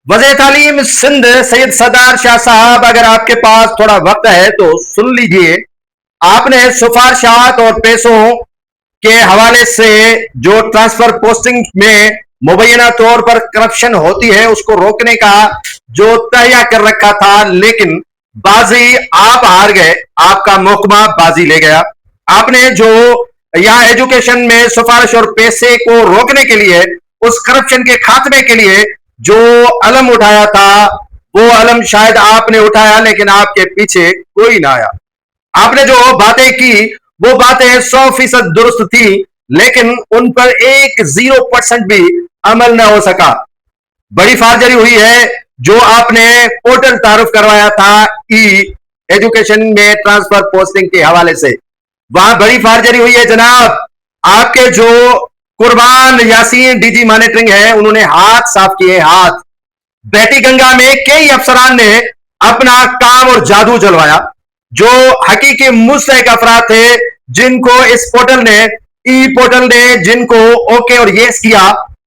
वज़ीर तालीम सिंध सैयद सरदार शाह साहब, अगर आपके पास थोड़ा वक्त है तो सुन लीजिए। आपने सिफारिशात और पैसों के हवाले से जो ट्रांसफर पोस्टिंग में मुबैना तौर पर करप्शन होती है उसको रोकने का जो तैयार कर रखा था, लेकिन बाजी आप हार गए, आपका महकमा बाजी ले गया। आपने जो यहाँ एजुकेशन में सिफारिश और पैसे को रोकने के लिए, उस करप्शन के खात्मे के लिए जो अलम उठाया था, वो अलम शायद आपने उठाया लेकिन आपके पीछे कोई ना आया। आपने जो बातें की वो बातें 100% दुरुस्त थी, लेकिन उन पर 0% भी अमल न हो सका। बड़ी फार्जरी हुई है जो आपने पोर्टल तारुफ करवाया था ई एजुकेशन में ट्रांसफर पोस्टिंग के हवाले से, वहां बड़ी फार्जरी हुई है जनाब। आपके जो कुर्बान यासीन डीजी मॉनिटरिंग है, उन्होंने हाथ साफ किए, हाथ। बेटी गंगा में कई अफसरान ने अपना काम और जादू जलवाया। जो हकीकी मुस्तहिक अफराद थे, जिनको इस पोर्टल ने, ई पोर्टल ने जिनको ओके और येस किया,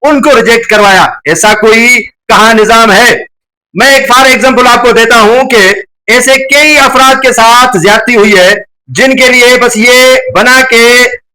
उनको रिजेक्ट करवाया। ऐसा कोई कहां निजाम है? मैं एक फॉर एग्जांपल आपको देता हूं कि ऐसे कई अफराद के साथ ज्यादती हुई है, जिनके लिए बस ये बना के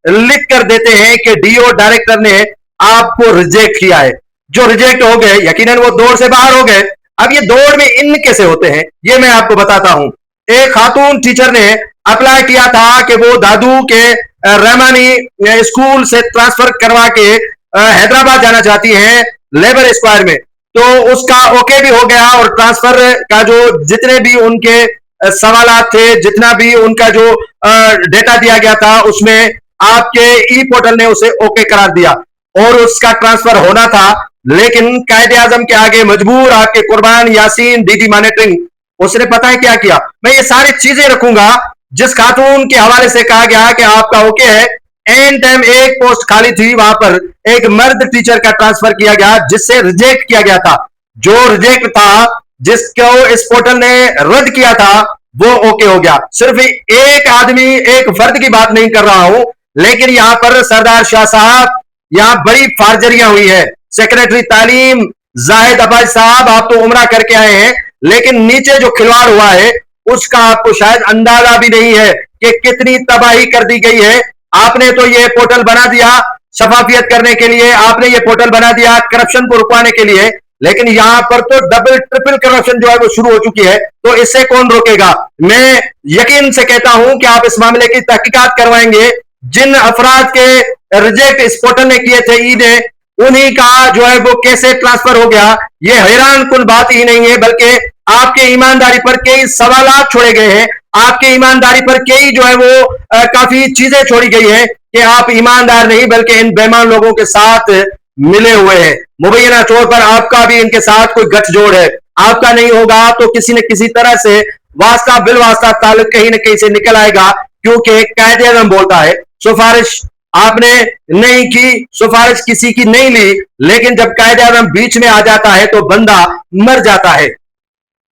लिख कर देते हैं कि डीओ डायरेक्टर ने आपको रिजेक्ट किया है। जो रिजेक्ट हो गए, यकीनन वो दौड़ से बाहर हो गए। अब ये दौड़ में इन कैसे होते हैं, ये मैं आपको बताता हूं। एक खातून टीचर ने अप्लाई किया था कि वो दादू के रहमानी स्कूल से ट्रांसफर करवा के हैदराबाद जाना चाहती हैं, लेबर स्क्वायर में। तो उसका ओके भी हो गया और ट्रांसफर का जो जितने भी उनके सवालात थे, जितना भी उनका जो डेटा दिया गया था, उसमें आपके ई पोर्टल ने उसे ओके करार दिया और उसका ट्रांसफर होना था। लेकिन कायदे आजम के आगे मजबूर आपके कुर्बान यासीन डीजी मॉनिटरिंग, उसने पता है क्या किया? मैं ये सारी चीजें रखूंगा। जिस खातून के हवाले से कहा गया कि आपका ओके है, एंड टाइम एक पोस्ट खाली थी, वहां पर एक मर्द टीचर का ट्रांसफर किया गया जिससे रिजेक्ट किया गया था। जो रिजेक्ट था, जिसको इस पोर्टल ने रद्द किया था, वो ओके हो गया। सिर्फ एक आदमी, एक फर्द की बात नहीं कर रहा हूं, लेकिन यहां पर सरदार शाह साहब, यहां बड़ी फार्जरियां हुई है। सेक्रेटरी तालीम जाहिद अब्बास साहब, आप तो उम्रा करके आए हैं, लेकिन नीचे जो खिलवाड़ हुआ है उसका आपको शायद अंदाजा भी नहीं है कि कितनी तबाही कर दी गई है। आपने तो ये पोर्टल बना दिया शफाफियत करने के लिए, आपने ये पोर्टल बना दिया करप्शन को रुकवाने के लिए, लेकिन यहां पर तो डबल ट्रिपल करप्शन जो है वो शुरू हो चुकी है। तो इससे कौन रोकेगा? मैं यकीन से कहता हूं कि आप इस मामले की तहकीकात करवाएंगे। जिन अफराद के रिजेक्ट इस पोर्टल ने किए थे, ई ने, उन्हीं का जो है वो कैसे ट्रांसफर हो गया, ये हैरान कुल बात ही नहीं है, बल्कि आपके ईमानदारी पर कई सवालात छोड़े गए हैं। आपके ईमानदारी पर कई जो है वो काफी चीजें छोड़ी गई है कि आप ईमानदार नहीं बल्कि इन बेईमान लोगों के साथ मिले हुए हैं। मुबैना तौर पर आपका भी इनके साथ कोई गठजोड़ है। आपका नहीं होगा तो किसी न किसी तरह से वास्ता बिल वास्ता ताल्लुक कहीं न कहीं से निकल आएगा, क्योंकि कायदे आज़म बोलता है सिफारिश आपने नहीं की, सिफारिश किसी की नहीं ली, लेकिन जब कायदे आज़म बीच में आ जाता है तो बंदा मर जाता है।